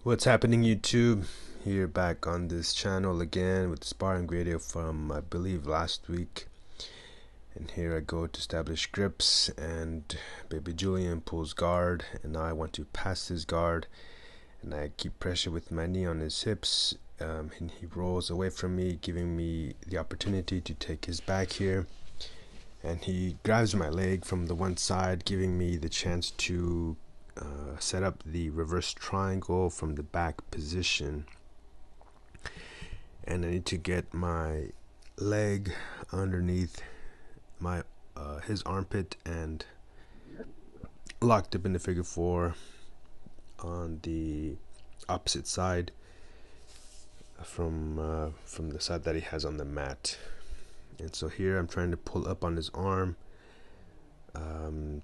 What's happening, YouTube? Here back on this channel again with the sparring video from I believe last week. And here I go to establish grips, and baby Julian pulls guard, and now I want to pass his guard, and I keep pressure with my knee on his hips, and he rolls away from me, giving me the opportunity to take his back here. And he grabs my leg from the one side, giving me the chance to set up the reverse triangle from the back position. And I need to get my leg underneath my his armpit and locked up in the figure four on the opposite side from the side that he has on the mat. And so here I'm trying to pull up on his arm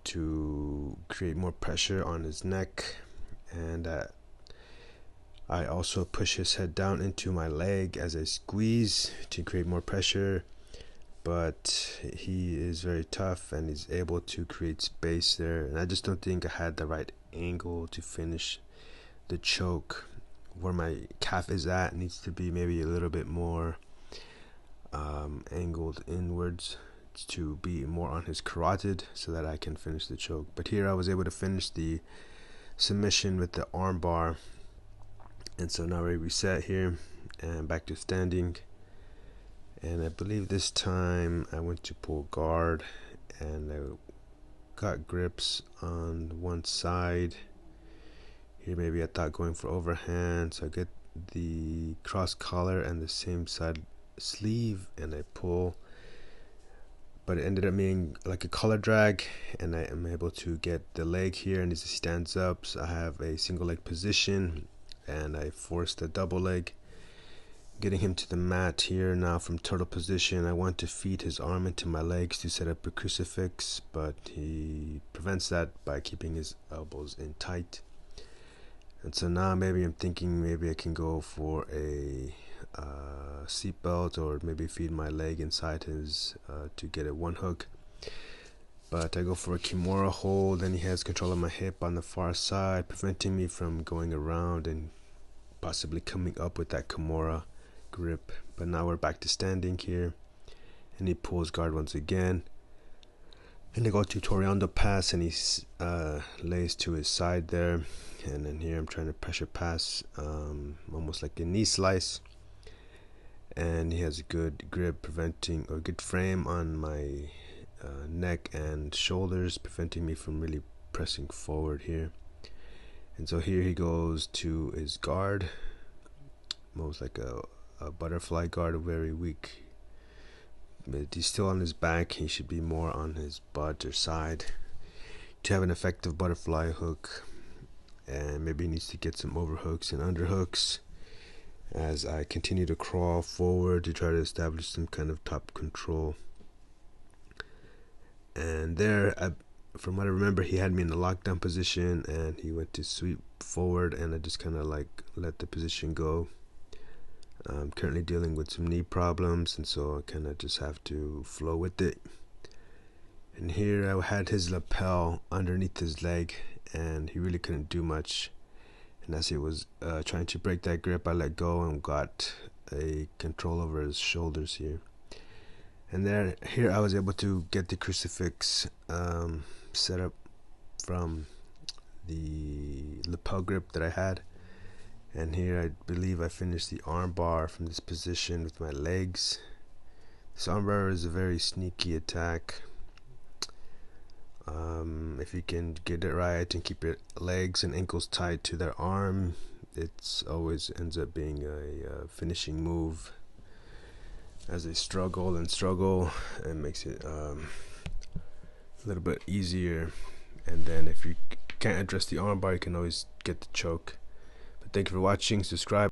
to create more pressure on his neck, and I also push his head down into my leg as I squeeze to create more pressure, but he is very tough and he's able to create space there, and I just don't think I had the right angle to finish the choke. Where my calf is at needs to be maybe a little bit more angled inwards to be more on his carotid so that I can finish the choke. But here I was able to finish the submission with the arm bar, and so now we reset here and back to standing. And I believe this time I went to pull guard, and I got grips on one side. Here maybe I thought going for overhand, so I get the cross collar and the same side sleeve, and I pull, but it ended up being like a collar drag, and I am able to get the leg here, and as he stands up, so I have a single leg position, and I forced a double leg, getting him to the mat here. Now from turtle position, I want to feed his arm into my legs to set up a crucifix, but he prevents that by keeping his elbows in tight. And so now maybe I'm thinking maybe I can go for a seatbelt, or maybe feed my leg inside his to get a one hook. But I go for a Kimura hold, and he has control of my hip on the far side, preventing me from going around and possibly coming up with that Kimura grip. But now we're back to standing here, and he pulls guard once again, and I go to Toriando pass, and he lays to his side there. And then here I'm trying to pressure pass, almost like a knee slice, and he has a good grip, preventing, or good frame on my neck and shoulders, preventing me from really pressing forward here. And so here he goes to his guard, almost like a butterfly guard, very weak. But he's still on his back. He should be more on his butt or side to have an effective butterfly hook. And maybe he needs to get some overhooks and underhooks as I continue to crawl forward to try to establish some kind of top control. And there, from what I remember, he had me in the lockdown position, and he went to sweep forward, and I just kind of like let the position go. I'm currently dealing with some knee problems, and so I kind of just have to flow with it. And here I had his lapel underneath his leg, and he really couldn't do much. And as he was trying to break that grip, I let go and got a control over his shoulders here. And here I was able to get the crucifix set up from the lapel grip that I had. And here I believe I finished the arm bar from this position with my legs. This arm bar is a very sneaky attack. If you can get it right and keep your legs and ankles tied to their arm, it's always ends up being a finishing move. As they struggle and struggle, it makes it a little bit easier. And then if you can't address the arm bar, you can always get the choke. But thank you for watching. Subscribe.